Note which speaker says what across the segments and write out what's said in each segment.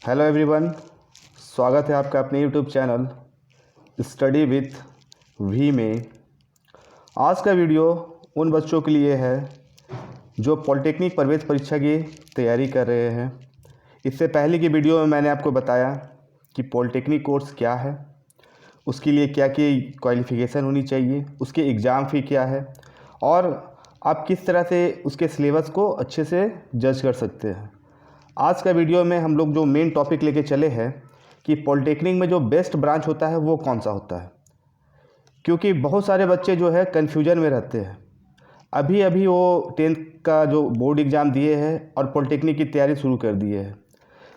Speaker 1: Hello everyone, स्वागत है आपका अपने YouTube channel study with V में। आज का वीडियो उन बच्चों के लिए है जो पॉलिटेक्निक प्रवेश परीक्षा की तैयारी कर रहे हैं। इससे पहले की वीडियो में मैंने आपको बताया कि पॉलिटेक्निक कोर्स क्या है, उसके लिए क्या क्या क्वालिफ़िकेशन होनी चाहिए, उसके एग्ज़ाम फ़ी क्या है और आप किस तरह से उसके सिलेबस को अच्छे से जज कर सकते हैं। आज का वीडियो में हम लोग जो मेन टॉपिक लेके चले हैं कि पॉलिटेक्निक में जो बेस्ट ब्रांच होता है वो कौन सा होता है, क्योंकि बहुत सारे बच्चे जो है कन्फ्यूजन में रहते हैं। अभी अभी वो 10th का जो बोर्ड एग्ज़ाम दिए हैं और पॉलिटेक्निक की तैयारी शुरू कर दिए हैं,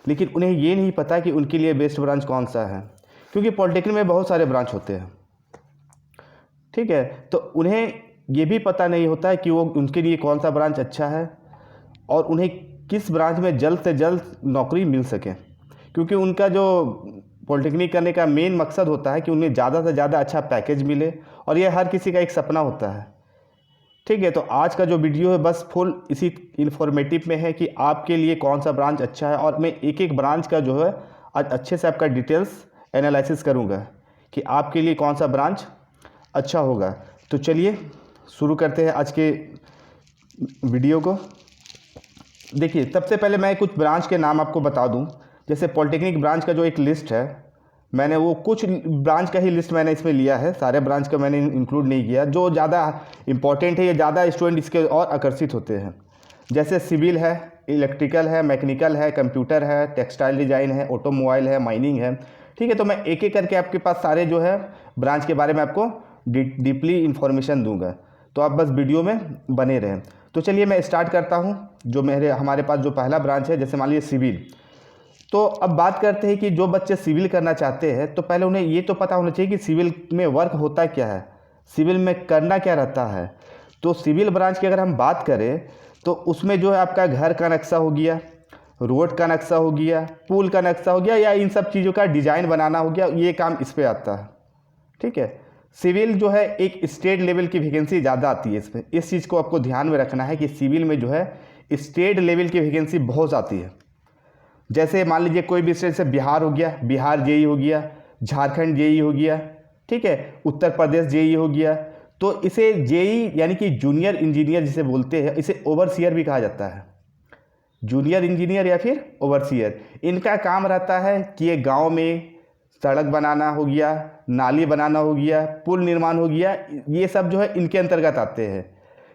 Speaker 1: लेकिन उन्हें ये नहीं पता कि उनके लिए बेस्ट ब्रांच कौन सा है, क्योंकि पॉलिटेक्निक में बहुत सारे ब्रांच होते हैं। ठीक है, तो उन्हें ये भी पता नहीं होता है कि वो उनके लिए कौन सा ब्रांच अच्छा है और उन्हें किस ब्रांच में जल्द से जल्द नौकरी मिल सके, क्योंकि उनका जो पॉलिटेक्निक करने का मेन मकसद होता है कि उन्हें ज़्यादा से ज़्यादा अच्छा पैकेज मिले, और यह हर किसी का एक सपना होता है। ठीक है, तो आज का जो वीडियो है बस फुल इसी इन्फॉर्मेटिव में है कि आपके लिए कौन सा ब्रांच अच्छा है, और मैं एक एक ब्रांच का जो है आज अच्छे से आपका डिटेल्स एनालिसिस करूँगा कि आपके लिए कौन सा ब्रांच अच्छा होगा। तो चलिए शुरू करते हैं आज के वीडियो को। देखिए, सबसे पहले मैं कुछ ब्रांच के नाम आपको बता दूं। जैसे पॉलिटेक्निक ब्रांच का जो एक लिस्ट है, मैंने वो कुछ ब्रांच का ही लिस्ट मैंने इसमें लिया है, सारे ब्रांच का मैंने इंक्लूड नहीं किया। जो ज़्यादा इंपॉर्टेंट है या ज़्यादा स्टूडेंट इसके और आकर्षित होते हैं, जैसे सिविल है, इलेक्ट्रिकल है, मैकेनिकल है, कंप्यूटर है, टेक्सटाइल डिज़ाइन है, ऑटोमोबाइल है, माइनिंग है। ठीक है, तो मैं एक एक करके आपके पास सारे जो है ब्रांच के बारे में आपको डीपली इन्फॉर्मेशन दूंगा, तो आप बस वीडियो में बने रहें। तो चलिए मैं स्टार्ट करता हूं। जो हमारे पास जो पहला ब्रांच है, जैसे मान लीजिए सिविल। तो अब बात करते हैं कि जो बच्चे सिविल करना चाहते हैं तो पहले उन्हें ये तो पता होना चाहिए कि सिविल में वर्क होता क्या है, सिविल में करना क्या रहता है। तो सिविल ब्रांच की अगर हम बात करें तो उसमें जो है आपका घर का नक्शा हो गया, रोड का नक्शा हो गया, पुल का नक्शा हो गया, या इन सब चीज़ों का डिज़ाइन बनाना हो गया, ये काम इस पर आता है। ठीक है, सिविल जो है एक स्टेट लेवल की वैकेंसी ज़्यादा आती है इसमें। इस चीज़ को आपको ध्यान में रखना है कि सिविल में जो है स्टेट लेवल की वैकेंसी बहुत आती है। जैसे मान लीजिए कोई भी स्टेट से बिहार हो गया, बिहार जेई हो गया, झारखंड जेई हो गया, ठीक है, उत्तर प्रदेश जेई हो गया। तो इसे जेई यानी कि जूनियर इंजीनियर जिसे बोलते हैं, इसे ओवरसियर भी कहा जाता है। जूनियर इंजीनियर या फिर ओवरसियर, इनका काम रहता है कि ये गाँव में सड़क बनाना हो गया, नाली बनाना हो गया, पुल निर्माण हो गया, ये सब जो है इनके अंतर्गत आते हैं।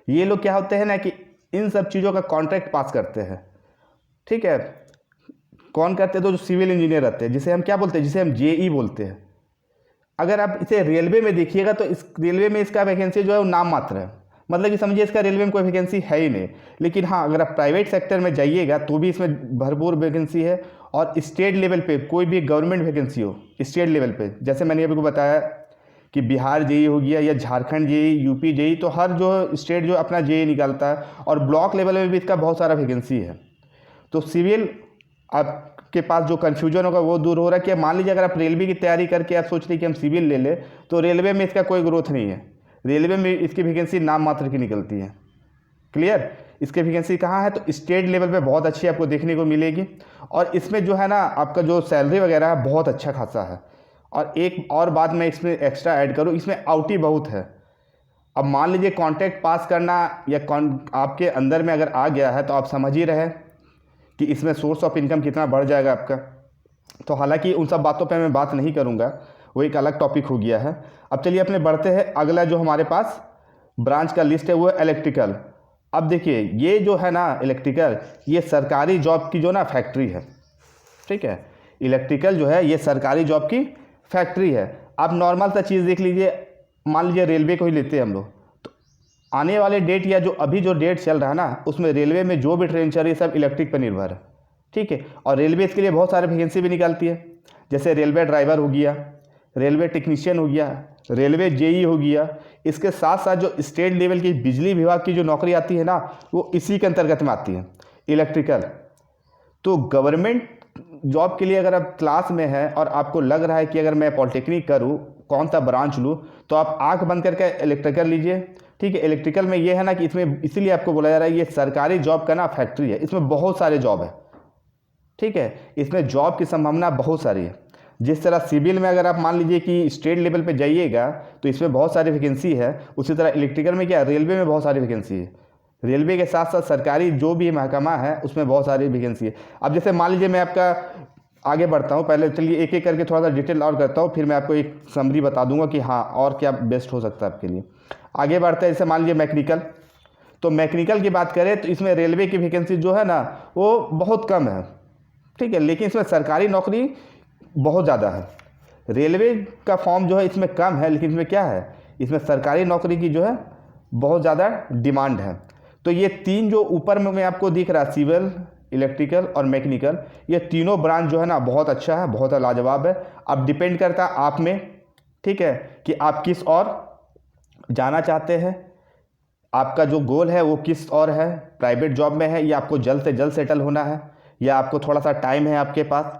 Speaker 1: ये लोग क्या होते हैं ना कि इन सब चीज़ों का कॉन्ट्रैक्ट पास करते हैं। ठीक है, कौन करते हैं? तो जो सिविल इंजीनियर रहते हैं, जिसे हम क्या बोलते हैं, जिसे हम जेई बोलते हैं। अगर आप इसे रेलवे में देखिएगा तो इस रेलवे में इसका वैकेंसी जो है वो नाम मात्र है, मतलब कि समझिए इसका रेलवे में कोई वैकेंसी है ही नहीं। लेकिन हाँ, अगर आप प्राइवेट सेक्टर में जाइएगा तो भी इसमें भरपूर वैकेंसी है। और स्टेट लेवल पे कोई भी गवर्नमेंट वैकेंसी हो स्टेट लेवल पे, जैसे मैंने अभी को बताया कि बिहार जेई हो गया या झारखंड जेई, यूपी जेई, तो हर जो स्टेट जो अपना जेई निकालता है, और ब्लॉक लेवल में भी इसका बहुत सारा वैकेंसी है। तो सिविल आपके पास जो कन्फ्यूजन होगा वो दूर हो रहा है कि मान लीजिए अगर आप रेलवे की तैयारी करके आप सोच रहे हैं कि हम सिविल ले लें, तो रेलवे में इसका कोई ग्रोथ नहीं है। रेलवे में इसकी वैकेंसी नाम मात्र की निकलती है। क्लियर? इसकी वैकेंसी कहाँ है? तो स्टेट लेवल पे बहुत अच्छी आपको देखने को मिलेगी, और इसमें जो है ना आपका जो सैलरी वगैरह है बहुत अच्छा खासा है। और एक और बात मैं इसमें एक्स्ट्रा ऐड करूँ, इसमें आउटी बहुत है। अब मान लीजिए कॉन्ट्रैक्ट पास करना या आपके अंदर में अगर आ गया है तो आप समझ ही रहे कि इसमें सोर्स ऑफ इनकम कितना बढ़ जाएगा आपका। तो हालांकि उन सब बातों पे मैं बात नहीं करूंगा, वो एक अलग टॉपिक हो गया है। अब चलिए अपने बढ़ते हैं, अगला जो हमारे पास ब्रांच का लिस्ट है वो है इलेक्ट्रिकल। अब देखिए, ये जो है ना इलेक्ट्रिकल, ये सरकारी जॉब की जो ना फैक्ट्री है। ठीक है, इलेक्ट्रिकल जो है ये सरकारी जॉब की फैक्ट्री है। आप नॉर्मल सा चीज़ देख लीजिए, मान लीजिए रेलवे को ही लेते हैं हम लोग, तो आने वाले डेट या जो अभी जो डेट चल रहा है ना, उसमें रेलवे में जो भी ट्रेन चल रही है सब इलेक्ट्रिक पर निर्भर है। ठीक है, और रेलवे इसके लिए बहुत सारे वैकेंसी भी निकालती है, जैसे रेलवे ड्राइवर हो गया, रेलवे टेक्नीशियन हो गया, रेलवे जेई हो गया। इसके साथ साथ जो स्टेट लेवल की बिजली विभाग की जो नौकरी आती है ना, वो इसी के अंतर्गत में आती है, इलेक्ट्रिकल। तो गवर्नमेंट जॉब के लिए अगर आप क्लास में हैं और आपको लग रहा है कि अगर मैं पॉलिटेक्निक करूं, कौन सा ब्रांच लूं, तो आप आंख बंद करके इलेक्ट्रिकल लीजिए। ठीक है, इलेक्ट्रिकल में ये है ना कि इसमें इसीलिए आपको बोला जा रहा है ये सरकारी जॉब का ना फैक्ट्री है, इसमें बहुत सारे जॉब है। ठीक है। इसमें जॉब की संभावना बहुत सारी है। जिस तरह सिविल में अगर आप मान लीजिए कि स्टेट लेवल पे जाइएगा तो इसमें बहुत सारी वैकेंसी है, उसी तरह इलेक्ट्रिकल में क्या, रेलवे में बहुत सारी वैकेंसी है। रेलवे के साथ साथ सरकारी जो भी महकमा है उसमें बहुत सारी वैकेंसी है। अब जैसे मान लीजिए मैं आपका आगे बढ़ता हूँ, पहले चलिए एक एक करके थोड़ा सा डिटेल और करता हूँ, फिर मैं आपको एक समरी बता दूंगा कि हाँ और क्या बेस्ट हो सकता है आपके लिए। आगे बढ़ते हैं, जैसे मान लीजिए मैकेनिकल, तो मैकेनिकल की बात करें तो इसमें रेलवे की वैकेंसी जो है ना वो बहुत कम है, ठीक है, लेकिन इसमें सरकारी नौकरी बहुत ज़्यादा है। रेलवे का फॉर्म जो है इसमें कम है, लेकिन इसमें क्या है, इसमें सरकारी नौकरी की जो है बहुत ज़्यादा डिमांड है। तो ये तीन जो ऊपर में आपको दिख रहा है, सिविल, इलेक्ट्रिकल और मैकेनिकल, ये तीनों ब्रांच जो है ना बहुत अच्छा है, बहुत लाजवाब है। अब डिपेंड करता है आप में, ठीक है, कि आप किस और जाना चाहते हैं, आपका जो गोल है वो किस और है, प्राइवेट जॉब में है या आपको जल्द से जल्द सेटल होना है या आपको थोड़ा सा टाइम है आपके पास,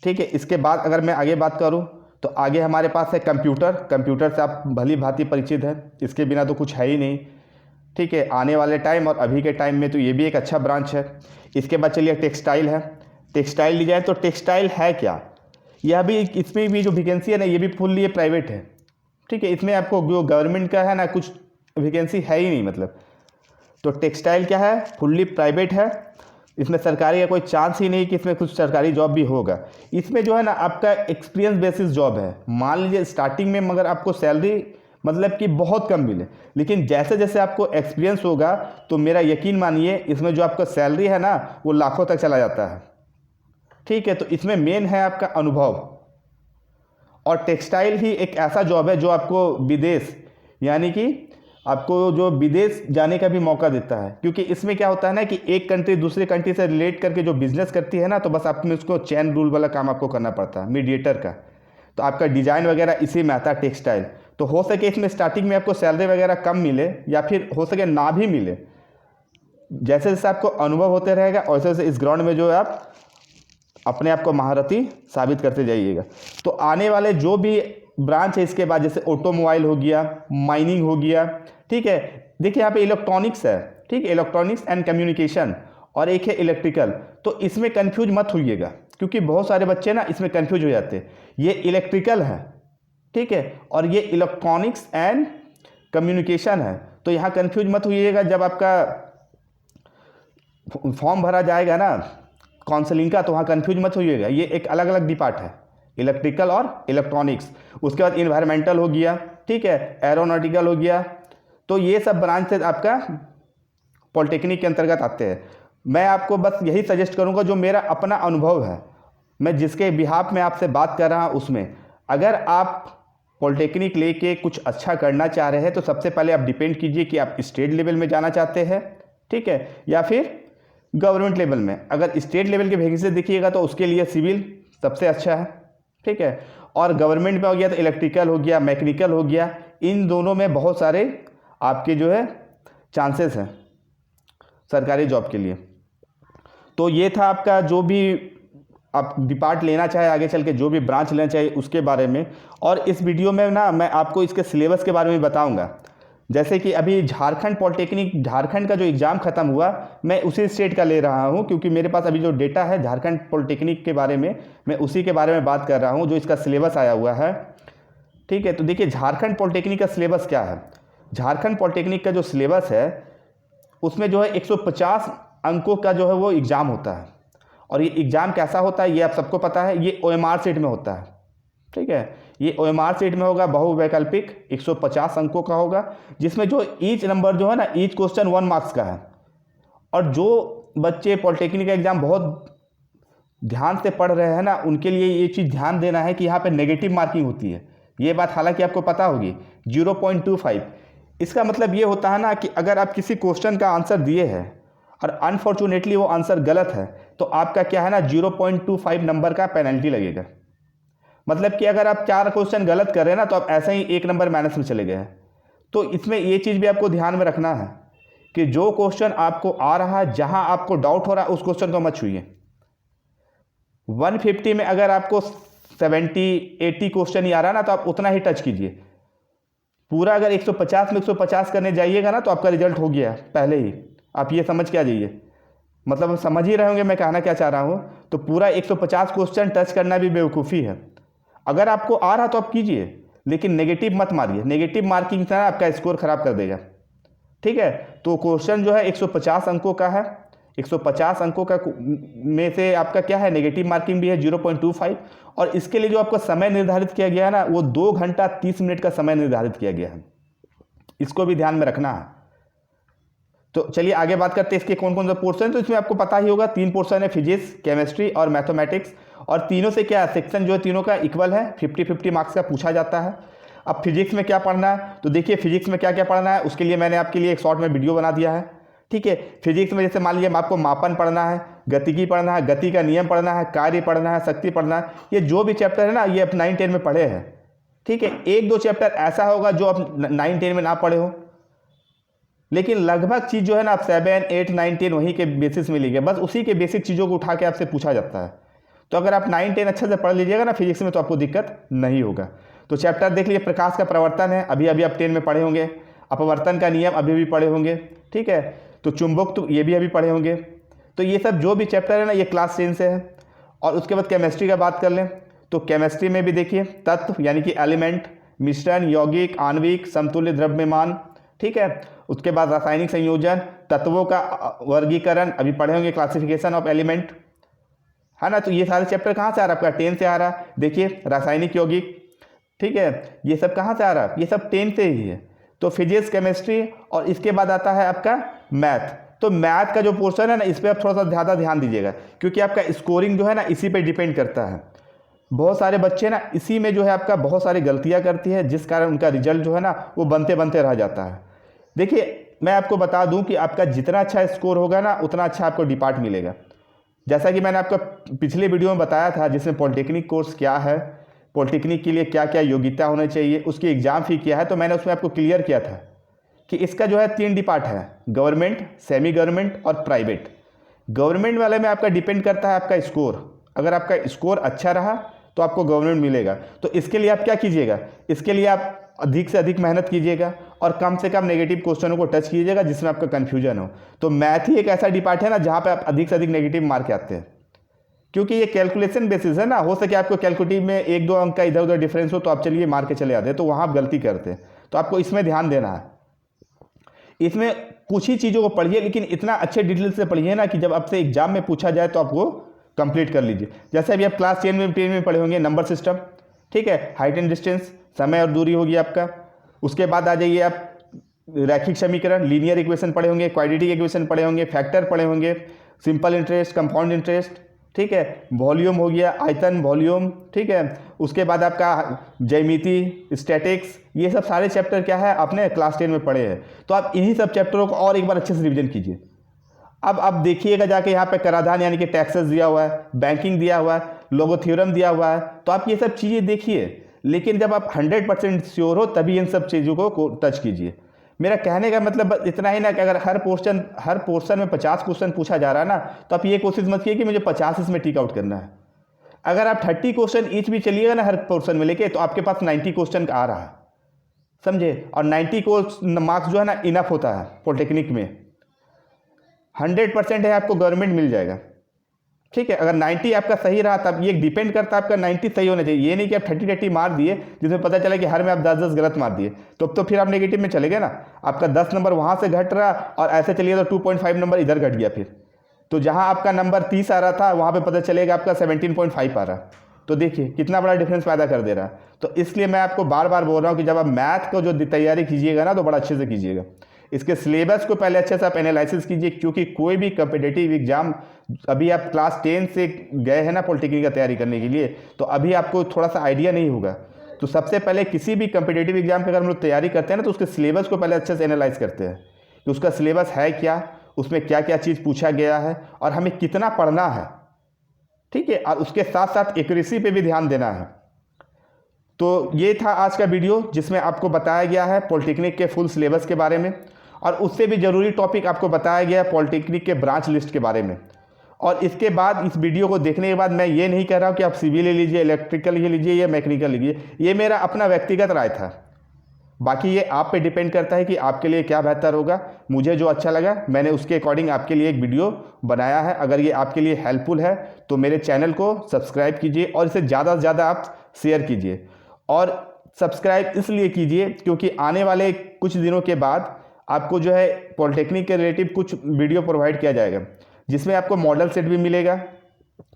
Speaker 1: ठीक है। इसके बाद अगर मैं आगे बात करूं तो आगे हमारे पास है कंप्यूटर। कंप्यूटर से आप भली भांति परिचित हैं, इसके बिना तो कुछ है ही नहीं, ठीक है। आने वाले टाइम और अभी के टाइम में तो ये भी एक अच्छा ब्रांच है। इसके बाद चलिए टेक्सटाइल है। टेक्सटाइल ली जाए तो टेक्सटाइल है क्या, यह भी, इसमें भी जो वैकेंसी है ना ये भी फुल्ली प्राइवेट है, ठीक है। इसमें आपको जो गवर्नमेंट का है ना कुछ वैकेंसी है ही नहीं, मतलब तो टेक्सटाइल क्या है, फुल्ली प्राइवेट है। इसमें सरकारी का कोई चांस ही नहीं कि इसमें कुछ सरकारी जॉब भी होगा। इसमें जो है ना आपका एक्सपीरियंस बेसिस जॉब है। मान लीजिए स्टार्टिंग में मगर आपको सैलरी मतलब कि बहुत कम मिले, लेकिन जैसे जैसे आपको एक्सपीरियंस होगा तो मेरा यकीन मानिए इसमें जो आपका सैलरी है ना वो लाखों तक चला जाता है, ठीक है। तो इसमें मेन है आपका अनुभव। और टेक्सटाइल ही एक ऐसा जॉब है जो आपको विदेश, यानी कि आपको जो विदेश जाने का भी मौका देता है, क्योंकि इसमें क्या होता है ना कि एक कंट्री दूसरे कंट्री से रिलेट करके जो बिजनेस करती है ना, तो बस आपने उसको चैन रूल वाला काम आपको करना पड़ता है, मीडिएटर का। तो आपका डिज़ाइन वगैरह इसी में आता है टेक्सटाइल। तो हो सके इसमें स्टार्टिंग में आपको सैलरी वगैरह कम मिले या फिर हो सके ना भी मिले, जैसे जैसे आपको अनुभव होते रहेगा वैसे वैसे इस ग्राउंड में जो है आप अपने आप को महारथी साबित करते जाइएगा। तो आने वाले जो भी ब्रांच है इसके बाद, जैसे ऑटोमोबाइल हो गया, माइनिंग हो गया, ठीक है। देखिए यहाँ पे इलेक्ट्रॉनिक्स है, ठीक है, इलेक्ट्रॉनिक्स एंड कम्युनिकेशन, और एक है इलेक्ट्रिकल। तो इसमें कंफ्यूज मत होइएगा, क्योंकि बहुत सारे बच्चे ना इसमें कंफ्यूज हो जाते हैं। ये इलेक्ट्रिकल है, ठीक है, और ये इलेक्ट्रॉनिक्स एंड कम्युनिकेशन है। तो यहाँ कंफ्यूज मत होइएगा, जब आपका फॉर्म भरा जाएगा ना काउंसलिंग का तो वहाँ कंफ्यूज मत होइएगा। ये एक अलग अलग डिपार्ट है, इलेक्ट्रिकल और इलेक्ट्रॉनिक्स। उसके बाद इन्वायरमेंटल हो गया, ठीक है, एरोनॉटिकल हो गया। तो ये सब ब्रांच से आपका पॉलिटेक्निक के अंतर्गत आते हैं। मैं आपको बस यही सजेस्ट करूंगा, जो मेरा अपना अनुभव है, मैं जिसके बिहाफ में आपसे बात कर रहा हूं उसमें, अगर आप पॉलिटेक्निक लेके कुछ अच्छा करना चाह रहे हैं तो सबसे पहले आप डिपेंड कीजिए कि आप स्टेट लेवल में जाना चाहते हैं, ठीक है, या फिर गवर्नमेंट लेवल में। अगर स्टेट लेवल के वैकेंसी देखिएगा तो उसके लिए सिविल सबसे अच्छा है, ठीक है, और गवर्नमेंट में हो गया तो इलेक्ट्रिकल हो गया, मैकेनिकल हो गया। इन दोनों में बहुत सारे आपके जो है चांसेस हैं सरकारी जॉब के लिए। तो ये था आपका, जो भी आप डिपार्ट लेना चाहे आगे चल के, जो भी ब्रांच लेना चाहिए उसके बारे में। और इस वीडियो में ना मैं आपको इसके सिलेबस के बारे में बताऊंगा। जैसे कि अभी झारखंड पॉलिटेक्निक, झारखंड का जो एग्ज़ाम ख़त्म हुआ, मैं उसी स्टेट का ले रहा हूं, क्योंकि मेरे पास अभी जो डेटा है झारखंड पॉलिटेक्निक के बारे में, मैं उसी के बारे में बात कर रहा हूं, जो इसका सिलेबस आया हुआ है, ठीक है। तो देखिए झारखंड पॉलिटेक्निक का सिलेबस क्या है। झारखंड पॉलिटेक्निक का जो सिलेबस है उसमें जो है 150 अंकों का जो है वो एग्ज़ाम होता है। और ये एग्ज़ाम कैसा होता है ये आप सबको पता है, ये OMR सेट में होता है, ठीक है। ये OMR सेट में होगा, बहुवैकल्पिक 150 अंकों का होगा, जिसमें जो ईच नंबर जो है ना, ईच क्वेश्चन 1 मार्क्स का है। और जो बच्चे पॉलिटेक्निक का एग्ज़ाम बहुत ध्यान से पढ़ रहे हैं ना, उनके लिए ये चीज़ ध्यान देना है कि यहाँ पे नेगेटिव मार्किंग होती है। ये बात हालांकि आपको पता होगी, 0.25। इसका मतलब ये होता है ना कि अगर आप किसी क्वेश्चन का आंसर दिए हैं और अनफॉर्चुनेटली वो आंसर गलत है, तो आपका क्या है ना 0.25 नंबर का पेनल्टी लगेगा। मतलब कि अगर आप 4 क्वेश्चन गलत कर रहे हैं ना, तो आप ऐसे ही 1 नंबर माइनस में चले गए हैं। तो इसमें ये चीज़ भी आपको ध्यान में रखना है कि जो क्वेश्चन आपको आ रहा है, जहां आपको डाउट हो रहा है, उस क्वेश्चन को मत छूइए। 150 में अगर आपको 70-80 क्वेश्चन ही आ रहा है ना, तो आप उतना ही टच कीजिए। पूरा अगर 150 में 150 करने जाइएगा ना, तो आपका रिजल्ट हो गया पहले ही, आप ये समझ के आ जाइए। मतलब हम समझ ही रहे होंगे मैं कहना क्या चाह रहा हूँ। तो पूरा 150 क्वेश्चन टच करना भी बेवकूफ़ी है। अगर आपको आ रहा तो आप कीजिए, लेकिन नेगेटिव मत मारिए, नेगेटिव मार्किंग से आपका स्कोर खराब कर देगा। ठीक है, तो क्वेश्चन जो है 150 अंकों का है, 150 अंकों का में से आपका क्या है, नेगेटिव मार्किंग भी है 0.25, और इसके लिए जो आपका समय निर्धारित किया गया है ना, वो 2 घंटा 30 मिनट का समय निर्धारित किया गया है। इसको भी ध्यान में रखना है। तो चलिए आगे बात करते हैं इसके कौन कौन से पोर्शन। तो इसमें आपको पता ही होगा 3 पोर्शन है, फिजिक्स, केमिस्ट्री और मैथमेटिक्स, और तीनों से क्या सेक्शन जो है तीनों का इक्वल है, 50-50 मार्क्स का पूछा जाता है। अब फिजिक्स में क्या पढ़ना है, तो देखिए फिजिक्स में क्या क्या पढ़ना है, उसके लिए मैंने आपके लिए एक शॉर्ट में वीडियो बना दिया है। ठीक है, फिजिक्स में जैसे मान लीजिए आपको मापन पढ़ना है, गतिकी पढ़ना है, गति का नियम पढ़ना है, कार्य पढ़ना है, शक्ति पढ़ना है, ये जो भी चैप्टर है ना, ये आप 9-10 में पढ़े हैं। ठीक है, 1-2 चैप्टर ऐसा होगा जो आप 9-10 में ना पढ़े हो, लेकिन लगभग चीज़ जो है ना आप 7, 8, 9, 10 वहीं के बेसिस में लीजिए, बस उसी के बेसिक चीज़ों को उठा के आपसे पूछा जाता है। तो अगर आप 9-10 अच्छे से पढ़ लीजिएगा ना फिजिक्स में, तो आपको दिक्कत नहीं होगा। तो चैप्टर देख लीजिए, प्रकाश का प्रवर्तन है, अभी अभी आप 10 में पढ़े होंगे। अपवर्तन का नियम अभी भी पढ़े होंगे। ठीक है, तो चुंबक तो ये भी अभी पढ़े होंगे। तो ये सब जो भी चैप्टर है ना, ये क्लास 10 से है। और उसके बाद केमिस्ट्री का बात कर लें, तो केमिस्ट्री में भी देखिए तत्व यानी कि एलिमेंट, मिश्रण, यौगिक, आणविक, समतुल्य द्रव्यमान। ठीक है, उसके बाद रासायनिक संयोजन, तत्वों का वर्गीकरण अभी पढ़े होंगे, क्लासिफिकेशन ऑफ एलिमेंट, है ना। तो ये सारे चैप्टर कहाँ से आ रहा है, आपका 10 से आ रहा है। देखिए रासायनिक यौगिक, ठीक है, ये सब कहाँ से आ रहा है, ये सब 10 से ही है। तो फिजिक्स, केमिस्ट्री, और इसके बाद आता है आपका मैथ। तो मैथ का जो पोर्शन है ना, इस पर आप थोड़ा सा ज़्यादा ध्यान दीजिएगा, क्योंकि आपका स्कोरिंग जो है ना इसी पे डिपेंड करता है। बहुत सारे बच्चे ना इसी में जो है आपका बहुत सारी गलतियां करती है, जिस कारण उनका रिजल्ट जो है ना वो बनते बनते रह जाता है। देखिए मैं आपको बता दूं कि आपका जितना अच्छा स्कोर होगा ना, उतना अच्छा आपको डिपार्ट मिलेगा। जैसा कि मैंने आपको पिछले वीडियो में बताया था, जिसमें पॉलिटेक्निक कोर्स क्या है, पॉलिटेक्निक के लिए क्या क्या योग्यता होनी चाहिए, उसकी एग्ज़ाम फी क्या है, तो मैंने उसमें आपको क्लियर किया था कि इसका जो है 3 डिपार्ट है, गवर्नमेंट, सेमी गवर्नमेंट और प्राइवेट। गवर्नमेंट वाले में आपका डिपेंड करता है आपका स्कोर। अगर आपका स्कोर अच्छा रहा तो आपको गवर्नमेंट मिलेगा। तो इसके लिए आप क्या कीजिएगा, इसके लिए आप अधिक से अधिक मेहनत कीजिएगा और कम से कम नेगेटिव क्वेश्चनों को टच कीजिएगा जिसमें आपका कन्फ्यूजन हो। तो मैथ ही एक ऐसा डिपार्ट है ना जहाँ पे आप अधिक से अधिक नेगेटिव मार्क आते हैं, क्योंकि ये कैलकुलेशन बेसिस है ना। हो सके आपको कैलकुलेटिव में 1-2 अंक का इधर उधर डिफरेंस हो तो आप चलिए मार के चले आते हैं, तो वहाँ आप गलती करते हैं। तो आपको इसमें ध्यान देना है। इसमें कुछ ही चीज़ों को पढ़िए, लेकिन इतना अच्छे डिटेल से पढ़िए ना कि जब आपसे एग्जाम में पूछा जाए तो आपको कंप्लीट कर लीजिए। जैसे अभी आप क्लास 10 में पढ़े होंगे नंबर सिस्टम, ठीक है, हाइट एंड डिस्टेंस, समय और दूरी होगी आपका। उसके बाद आ जाइए आप रैखिक समीकरण, लीनियर इक्वेशन पढ़े होंगे, क्वाड्रेटिक इक्वेशन पढ़े होंगे, फैक्टर पढ़े होंगे, सिंपल इंटरेस्ट, कंपाउंड इंटरेस्ट, ठीक है, वॉल्यूम हो गया, आयतन, वॉल्यूम, ठीक है। उसके बाद आपका ज्यामिति, स्टैटिक्स, ये सब सारे चैप्टर क्या है आपने क्लास 10 में पढ़े हैं। तो आप इन्हीं सब चैप्टरों को और एक बार अच्छे से रिविजन कीजिए। अब देखिएगा जाके यहाँ पे कराधान यानी कि टैक्सेस दिया हुआ है, बैंकिंग दिया हुआ है, लोगो थ्योरम दिया हुआ है, तो आप ये सब चीज़ें देखिए। लेकिन जब आप 100% श्योर हो तभी इन सब चीज़ों को टच कीजिए। मेरा कहने का मतलब इतना ही ना कि अगर हर पोर्शन में 50 क्वेश्चन पूछा जा रहा है ना, तो आप ये कोशिश मत कीजिए कि मुझे 50 इसमें टिक आउट करना है। अगर आप 30 क्वेश्चन ईच भी चलिएगा ना हर पोर्शन में लेके, तो आपके पास 90 क्वेश्चन आ रहा है, समझे। और 90 को मार्क्स जो है ना इनफ होता है पॉलिटेक्निक में। 100% है आपको गवर्नमेंट मिल जाएगा, ठीक है। अगर 90 आपका सही रहा तब ये डिपेंड करता है आपका 90 सही होना चाहिए। ये नहीं कि आप 30 मार दिए जिसमें पता चला कि हर में आप 10 गलत मार दिए, तो फिर आप नेगेटिव में चले गए ना। आपका 10 नंबर वहाँ से घट रहा और ऐसे चलिए तो 2.5 नंबर इधर घट गया फिर। तो जहाँ आपका नंबर 30 आ रहा था वहाँ पर पता चलेगा आपका 17.5 आ रहा। तो देखिए कितना बड़ा डिफरेंस पैदा कर दे रहा है। तो इसलिए मैं आपको बार बार बोल रहा हूँ कि जब आप मैथ को जो तैयारी कीजिएगा ना, तो बड़ा अच्छे से कीजिएगा। इसके सिलेबस को पहले अच्छे से आप एनालिसिस कीजिए, क्योंकि कोई भी कॉम्पिटिटिव एग्जाम, अभी आप क्लास 10 से गए हैं ना पॉलिटेक्निक का तैयारी करने के लिए, तो अभी आपको थोड़ा सा आइडिया नहीं होगा। तो सबसे पहले किसी भी कॉम्पिटिटिव एग्जाम की अगर हम लोग तैयारी करते हैं ना, तो उसके सिलेबस को पहले अच्छे से एनालाइज करते हैं कि उसका सिलेबस है क्या, उसमें क्या क्या चीज़ पूछा गया है और हमें कितना पढ़ना है, ठीक है। और उसके साथ साथ एक्यूरेसी पे भी ध्यान देना है। तो ये था आज का वीडियो जिसमें आपको बताया गया है पॉलिटेक्निक के फुल सिलेबस के बारे में, और उससे भी ज़रूरी टॉपिक आपको बताया गया है पॉलिटेक्निक के ब्रांच लिस्ट के बारे में। और इसके बाद इस वीडियो को देखने के बाद मैं ये नहीं कह रहा हूँ कि आप सिविल ले लीजिए, इलेक्ट्रिकल ले लीजिए या मैकेनिकल लीजिए, ये मेरा अपना व्यक्तिगत राय था। बाकी ये आप पे डिपेंड करता है कि आपके लिए क्या बेहतर होगा। मुझे जो अच्छा लगा मैंने उसके अकॉर्डिंग आपके लिए एक वीडियो बनाया है। अगर ये आपके लिए हेल्पफुल है तो मेरे चैनल को सब्सक्राइब कीजिए और इसे ज़्यादा से ज़्यादा आप शेयर कीजिए। और सब्सक्राइब इसलिए कीजिए क्योंकि आने वाले कुछ दिनों के बाद आपको जो है पॉलिटेक्निक के रिलेटिव कुछ वीडियो प्रोवाइड किया जाएगा, जिसमें आपको मॉडल सेट भी मिलेगा।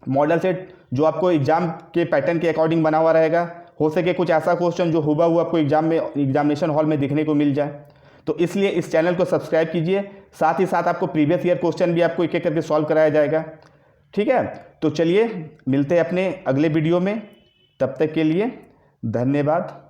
Speaker 1: मॉडल सेट जो आपको एग्जाम के पैटर्न के अकॉर्डिंग बना हुआ रहेगा। हो सके कुछ ऐसा क्वेश्चन जो हुबहू आपको एग्जामिनेशन हॉल में दिखने को मिल जाए। तो इसलिए इस चैनल को सब्सक्राइब कीजिए। साथ ही साथ आपको प्रीवियस ईयर क्वेश्चन भी आपको एक एक करके सॉल्व कराया जाएगा। ठीक है, तो चलिए मिलते हैं अपने अगले वीडियो में। तब तक के लिए धन्यवाद।